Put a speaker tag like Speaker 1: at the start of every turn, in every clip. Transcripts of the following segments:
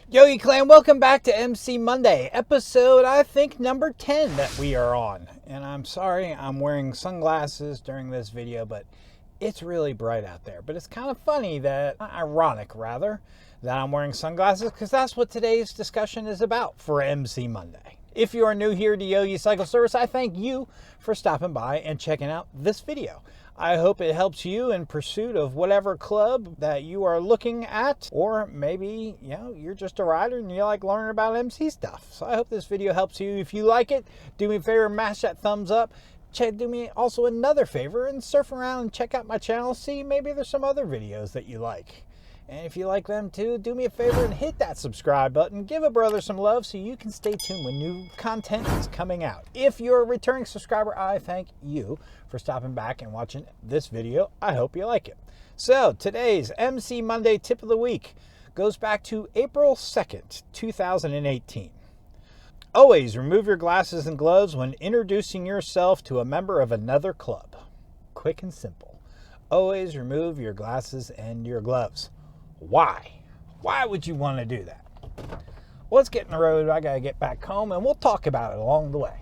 Speaker 1: Yogi Clan, welcome back to MC Monday, episode, I think, number 10 that we are on. And I'm sorry I'm wearing sunglasses during this video, but it's really bright out there. But it's kind of funny that, ironic rather, that I'm wearing sunglasses because that's what today's discussion is about for MC Monday. If you are new here to Yogi Cycle Service, I thank you for stopping by and checking out this video. I hope it helps you in pursuit of whatever club that you are looking at, or maybe, you're just a rider and you like learning about MC stuff. So I hope this video helps you. If you like it, do me a favor, mash that thumbs up. Do me also another favor and surf around and check out my channel. See, maybe there's some other videos that you like. And if you like them too, do me a favor and hit that subscribe button. Give a brother some love so you can stay tuned when new content is coming out. If you're a returning subscriber, I thank you for stopping back and watching this video. I hope you like it. So today's MC Monday tip of the week goes back to April 2nd, 2018. Always remove your glasses and gloves when introducing yourself to a member of another club. Quick and simple. Always remove your glasses and your gloves. Why? Why would you want to do that? Well, let's get in the road. I got to get back home and we'll talk about it along the way.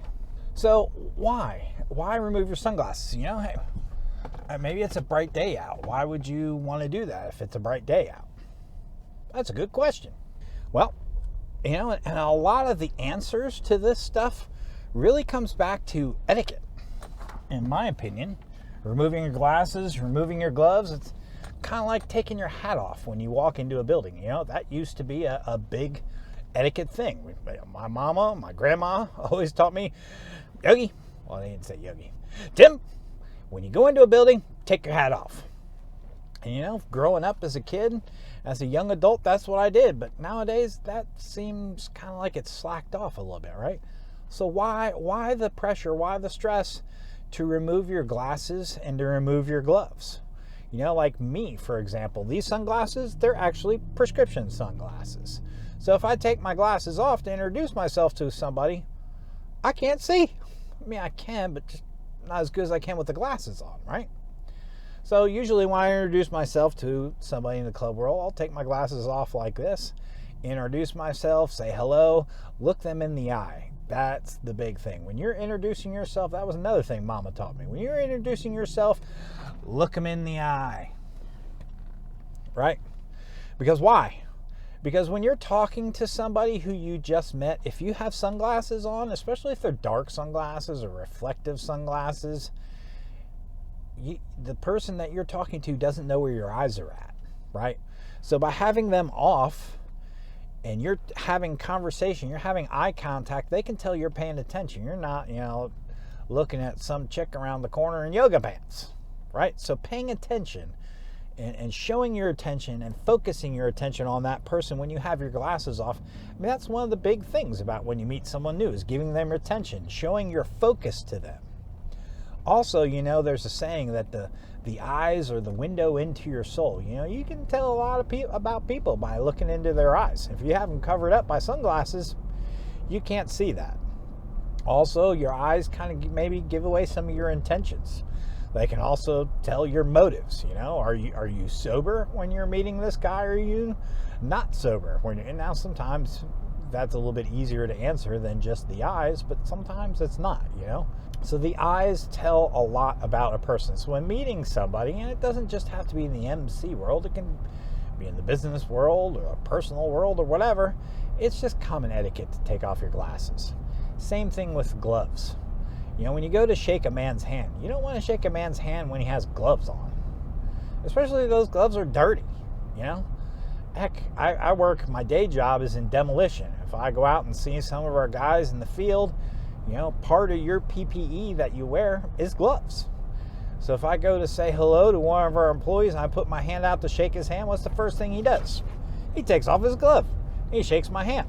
Speaker 1: So why? Why remove your sunglasses? Hey, maybe it's a bright day out. Why would you want to do that if it's a bright day out? That's a good question. Well, and a lot of the answers to this stuff really comes back to etiquette. In my opinion, removing your glasses, removing your gloves, it's kind of like taking your hat off when you walk into a building. That used to be a big etiquette thing. My mama, my grandma always taught me, Yogi, well, they didn't say Yogi, Tim, when you go into a building, take your hat off. And growing up as a kid, as a young adult, that's what I did. But nowadays, that seems kind of like it's slacked off a little bit, right? So why the pressure, why the stress to remove your glasses and to remove your gloves? Like me, for example, these sunglasses, they're actually prescription sunglasses. So if I take my glasses off to introduce myself to somebody, I can't see. I mean, I can, but just not as good as I can with the glasses on, right? So usually when I introduce myself to somebody in the club world, I'll take my glasses off like this, introduce myself, say hello, look them in the eye. That's the big thing. When you're introducing yourself, that was another thing Mama taught me. When you're introducing yourself, look them in the eye. Right? Because why? Because when you're talking to somebody who you just met, if you have sunglasses on, especially if they're dark sunglasses or reflective sunglasses, the person that you're talking to doesn't know where your eyes are at, right? So by having them off and you're having conversation, you're having eye contact, they can tell you're paying attention. You're not, looking at some chick around the corner in yoga pants, right? So paying attention and showing your attention and focusing your attention on that person when you have your glasses off, I mean, that's one of the big things about when you meet someone new is giving them your attention, showing your focus to them. Also, there's a saying that the eyes are the window into your soul. You can tell a lot of about people by looking into their eyes. If you have them covered up by sunglasses, you can't see that. Also, your eyes kind of maybe give away some of your intentions. They can also tell your motives. Are you sober when you're meeting this guy, or are you not sober? And now sometimes that's a little bit easier to answer than just the eyes, but sometimes it's not, So the eyes tell a lot about a person. So when meeting somebody, and it doesn't just have to be in the MC world, it can be in the business world or a personal world or whatever, it's just common etiquette to take off your glasses. Same thing with gloves. When you go to shake a man's hand, you don't want to shake a man's hand when he has gloves on. Especially if those gloves are dirty, Heck, I work, my day job is in demolition. If I go out and see some of our guys in the field, part of your PPE that you wear is gloves. So if I go to say hello to one of our employees and I put my hand out to shake his hand, what's the first thing he does? He takes off his glove. He shakes my hand.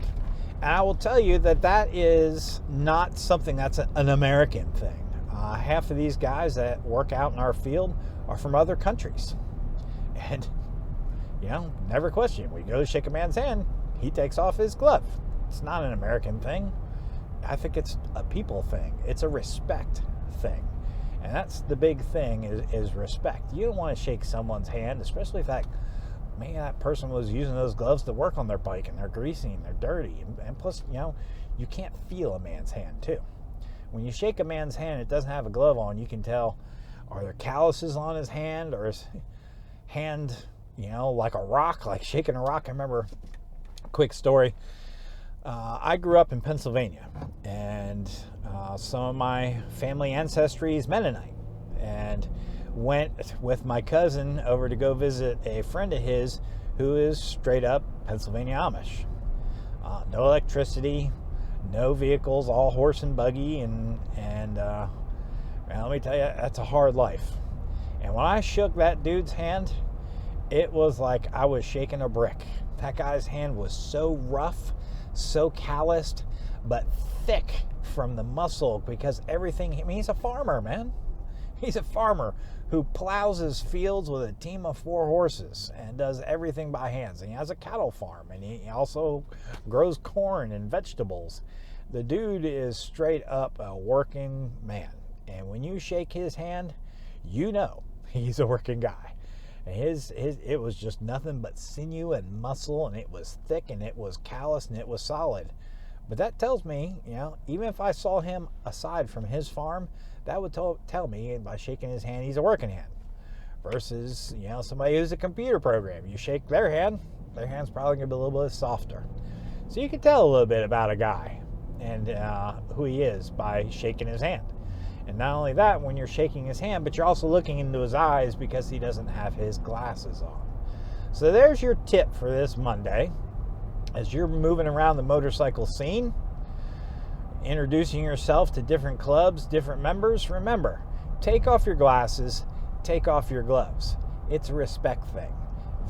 Speaker 1: And I will tell you that is not something that's an American thing. Half of these guys that work out in our field are from other countries. And, never question. We go to shake a man's hand, he takes off his glove. It's not an American thing. I think it's a people thing. It's a respect thing. And that's the big thing is respect. You don't want to shake someone's hand, especially if that maybe that person was using those gloves to work on their bike, and they're greasy and they're dirty. And plus, you can't feel a man's hand too. When you shake a man's hand, it doesn't have a glove on. You can tell, are there calluses on his hand, or is hand, like a rock, like shaking a rock? I remember a quick story. I grew up in Pennsylvania, and some of my family ancestry is Mennonite, and went with my cousin over to go visit a friend of his who is straight up Pennsylvania Amish. No electricity, no vehicles, all horse and buggy, and let me tell you, that's a hard life. And when I shook that dude's hand, it was like I was shaking a brick. That guy's hand was so rough, so calloused, but thick from the muscle, because everything, he's a farmer, man. He's a farmer who plows his fields with a team of 4 horses and does everything by hands. And he has a cattle farm, and he also grows corn and vegetables. The dude is straight up a working man. And when you shake his hand, he's a working guy. And it was just nothing but sinew and muscle, and it was thick, and it was callous, and it was solid. But that tells me, even if I saw him aside from his farm, that would tell me by shaking his hand, he's a working hand. Versus, somebody who's a computer program. You shake their hand's probably going to be a little bit softer. So you can tell a little bit about a guy and who he is by shaking his hand. And not only that, when you're shaking his hand, but you're also looking into his eyes because he doesn't have his glasses on. So there's your tip for this Monday. As you're moving around the motorcycle scene, introducing yourself to different clubs, different members, remember, take off your glasses, take off your gloves. It's a respect thing.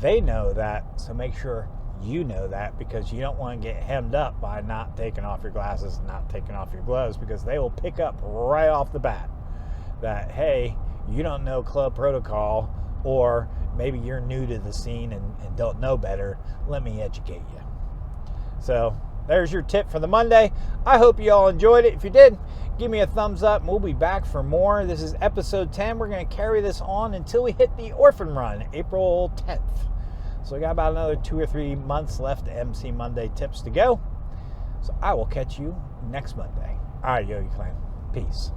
Speaker 1: They know that, so make sure you know that, because you don't want to get hemmed up by not taking off your glasses and not taking off your gloves, because they will pick up right off the bat that, hey, you don't know club protocol, or maybe you're new to the scene and don't know better. Let me educate you. So there's your tip for the Monday. I hope you all enjoyed it. If you did, give me a thumbs up, and we'll be back for more. This is episode 10. We're going to carry this on until we hit the Orphan Run, April 10th. So we got about another 2 or 3 months left to MC Monday tips to go. So I will catch you next Monday. All right, Yogi Clan. Peace.